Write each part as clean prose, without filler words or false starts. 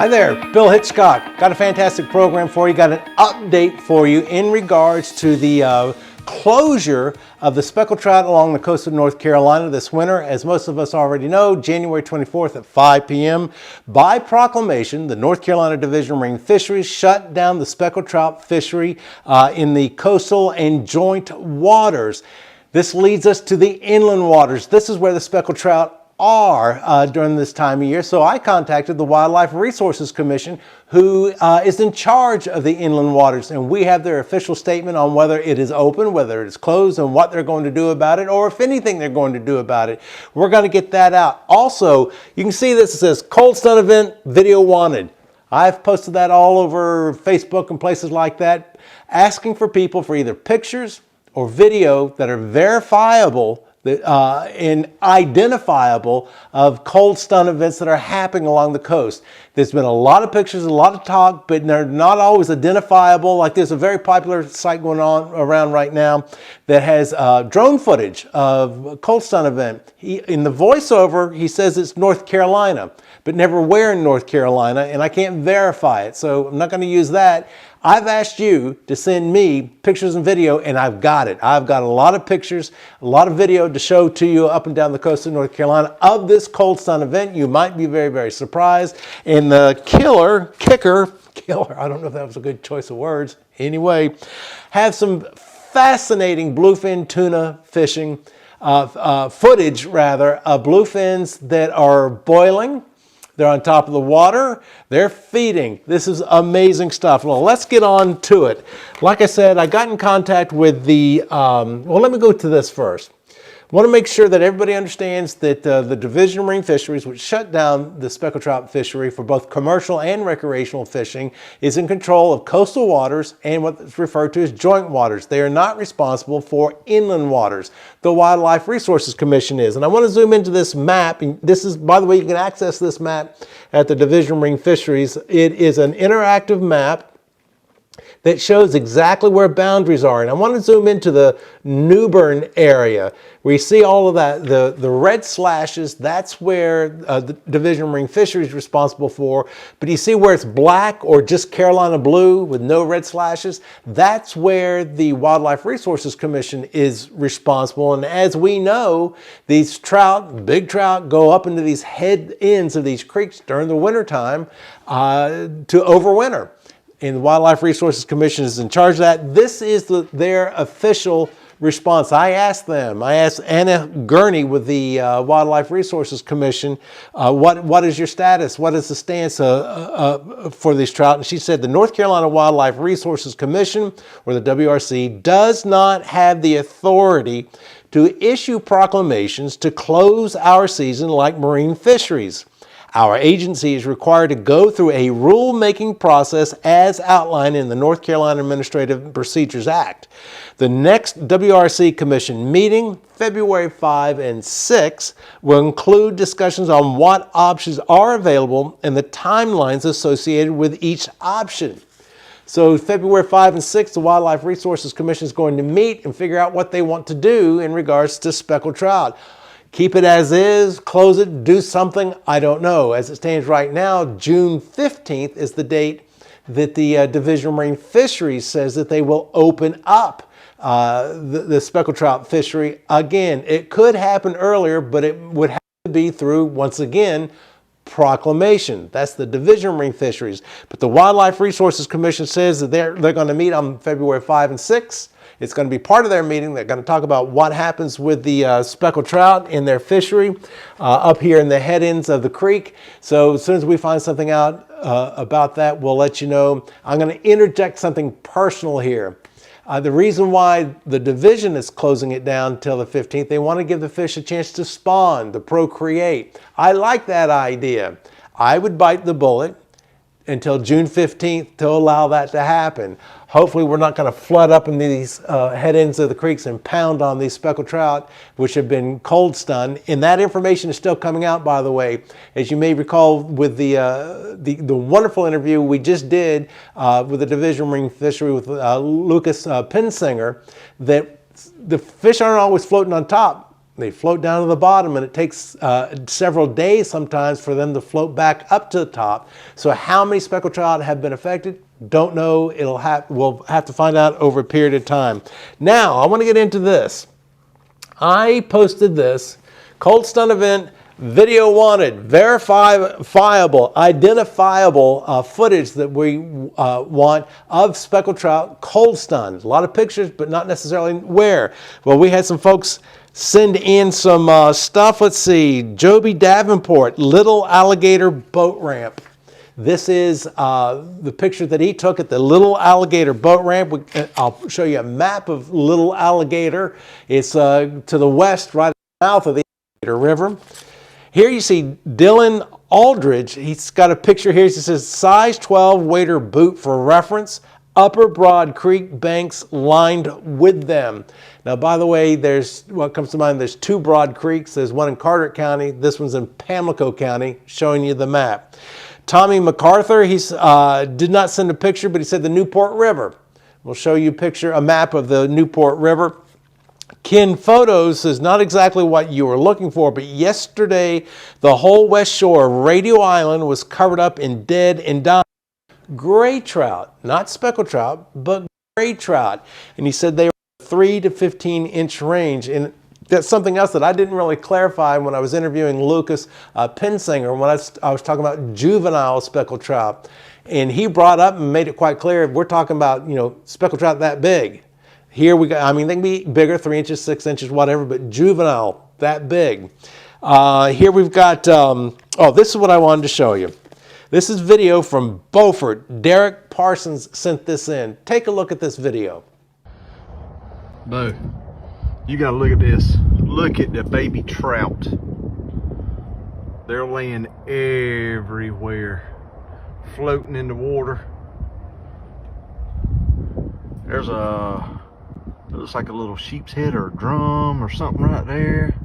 Hi there, Bill Hitchcock. Got a fantastic program for you. Got an update for you in regards to the closure of the speckled trout along the coast of North Carolina this winter. As most of us already know, January 24th at 5 p.m. by proclamation, the North Carolina Division of Marine Fisheries shut down the speckled trout fishery in the coastal and joint waters. This leads us to the inland waters. This is where the speckled trout are during this time of year. So I contacted the Wildlife Resources Commission, who is in charge of the inland waters, and we have their official statement on whether it is open, whether it's closed, and what they're going to do about it, or if anything they're going to do about it. We're going to get that out. Also, you can see this, it says cold stun event, video wanted. I've posted that all over Facebook and places like that, asking for people for either pictures or video that are verifiable and identifiable of cold stun events that are happening along the coast. There's been a lot of pictures, a lot of talk, but they're not always identifiable. Like there's a very popular site going on around right now that has drone footage of a cold stun event. In the voiceover, he says it's North Carolina, but never where in North Carolina, and I can't verify it, so I'm not going to use that. I've asked you to send me pictures and video, and I've got it. I've got a lot of pictures, a lot of video to show to you up and down the coast of North Carolina of this cold stun event. You might be very, very surprised. And the kicker, I don't know if that was a good choice of words. Anyway, have some fascinating bluefin tuna fishing footage, rather, of bluefins that are boiling. They're on top of the water. They're feeding. This is amazing stuff. Well, let's get on to it. Like I said, I got in contact with the, well, let me go to this first. I want to make sure that everybody understands that the Division of Marine Fisheries, which shut down the speckled trout fishery for both commercial and recreational fishing, is in control of coastal waters and what's referred to as joint waters. They are not responsible for inland waters. The Wildlife Resources Commission is. And I want to zoom into this map. And this is, by the way, you can access this map at the Division of Marine Fisheries. It is an interactive map that shows exactly where boundaries are. And I want to zoom into the New Bern area where you see all of that, the red slashes, that's where the Division of Marine Fisheries is responsible for. But you see where it's black or just Carolina blue with no red slashes? That's where the Wildlife Resources Commission is responsible. And as we know, these trout, big trout, go up into these head ends of these creeks during the wintertime to overwinter. And the Wildlife Resources Commission is in charge of that. This is their official response. I asked Anna Gurney with the Wildlife Resources Commission, what is your status? What is the stance for these trout? And she said the North Carolina Wildlife Resources Commission, or the WRC, does not have the authority to issue proclamations to close our season like marine fisheries. Our agency is required to go through a rulemaking process as outlined in the North Carolina Administrative Procedures Act. The next WRC Commission meeting, February 5 and 6, will include discussions on what options are available and the timelines associated with each option. So February 5 and 6, the Wildlife Resources Commission is going to meet and figure out what they want to do in regards to speckled trout. Keep it as is, close it, do something, I don't know. As it stands right now, June 15th is the date that the Division of Marine Fisheries says that they will open up the speckled trout fishery again. It could happen earlier, but it would have to be through, once again, proclamation. That's the Division of Marine Fisheries. But the Wildlife Resources Commission says that they're going to meet on February 5 and 6. It's going to be part of their meeting. They're going to talk about what happens with the speckled trout in their fishery up here in the head ends of the creek. So as soon as we find something out about that, we'll let you know. I'm going to interject something personal here. The reason why the division is closing it down until the 15th, they want to give the fish a chance to spawn, to procreate. I like that idea. I would bite the bullet until June 15th to allow that to happen. Hopefully we're not going to flood up in these head ends of the creeks and pound on these speckled trout, which have been cold stunned. And that information is still coming out, by the way. As you may recall with the wonderful interview we just did with the Division of Marine Fishery with Lucas Pensinger, that the fish aren't always floating on top. They float down to the bottom, and it takes several days sometimes for them to float back up to the top. So how many speckled trout have been affected? Don't know. We'll have to find out over a period of time. Now, I want to get into this. I posted this cold stun event video wanted, verifiable, identifiable footage that we want of speckled trout cold stunned. A lot of pictures, but not necessarily where. Well, we had some folks send in some stuff. Let's see, Joby Davenport, Little Alligator Boat Ramp. This is the picture that he took at the Little Alligator Boat Ramp. I'll show you a map of Little Alligator. It's to the west, right at the mouth of the Alligator River. Here you see Dylan Aldridge. He's got a picture here. He says, size 12 wader boot for reference. Upper Broad Creek banks lined with them. Now, by the way, there's what comes to mind. There's two Broad Creeks. There's one in Carteret County. This one's in Pamlico County, showing you the map. Tommy MacArthur, he did not send a picture, but he said the Newport River. We'll show you a map of the Newport River. Ken Photos is not exactly what you were looking for, but yesterday the whole west shore of Radio Island was covered up in dead and dying gray trout, not speckled trout, but gray trout. And he said they were 3 to 15 inch range. And that's something else that I didn't really clarify when I was interviewing Lucas Pensinger when I was talking about juvenile speckled trout. And he brought up and made it quite clear, we're talking about, speckled trout that big. Here we go, I mean, they can be bigger, 3 inches, 6 inches, whatever, but juvenile, that big. Here we've got, this is what I wanted to show you. This is video from Beaufort. Derek Parsons sent this in. Take a look at this video. Bo, you gotta look at this. Look at the baby trout. They're laying everywhere, floating in the water. There's it looks like a little sheep's head or a drum or something right there.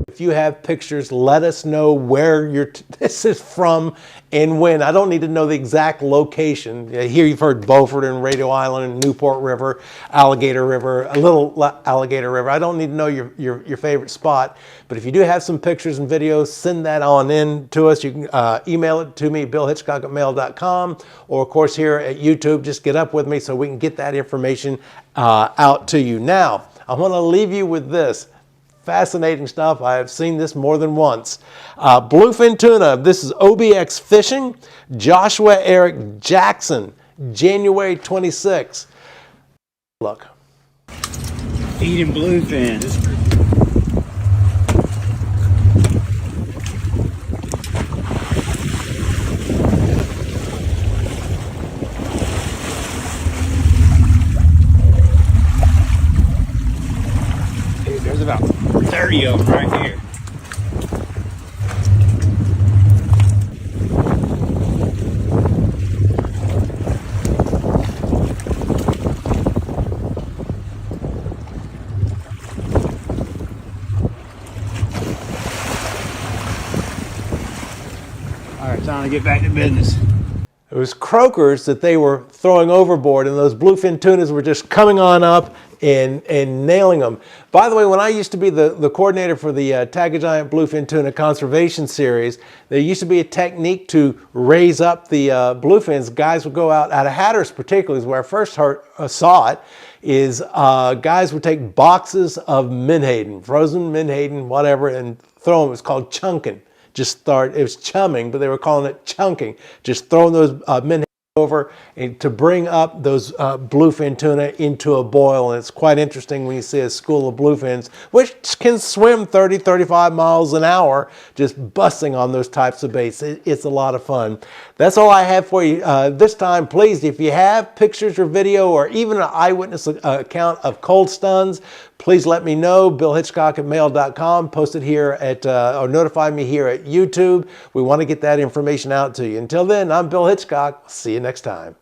If you have pictures, let us know where this is from and when. I don't need to know the exact location. Here you've heard Beaufort and Radio Island and Newport River, Alligator River, a Little Alligator River. I don't need to know your favorite spot, but if you do have some pictures and videos, send that on in to us. You can email it to me, billhitchcock@mail.com, or of course here at YouTube, just get up with me so we can get that information out to you. Now, I want to leave you with this. Fascinating stuff. I have seen this more than once. Bluefin tuna. This is OBX Fishing. Joshua Eric Jackson, January 26. Look. Feeding bluefin. There's about 30 of them right here. All right, time to get back to business. It was croakers that they were throwing overboard, and those bluefin tunas were just coming on up and nailing them. By the way, when I used to be the coordinator for the Tag a Giant Bluefin Tuna Conservation Series, there used to be a technique to raise up the bluefins. Guys would go out of Hatteras particularly, is where I first saw it, is guys would take boxes of menhaden, frozen menhaden, whatever, and throw them. It was called chunking. It was chumming, but they were calling it chunking. Just throwing those menhaden over and to bring up those bluefin tuna into a boil. And it's quite interesting when you see a school of bluefins, which can swim 30, 35 miles an hour, just busting on those types of baits. It's a lot of fun. That's all I have for you this time. Please, if you have pictures or video or even an eyewitness account of cold stuns, please let me know. BillHitchcock@mail.com. Post it here or notify me here at YouTube. We want to get that information out to you. Until then, I'm Bill Hitchcock. See you next time.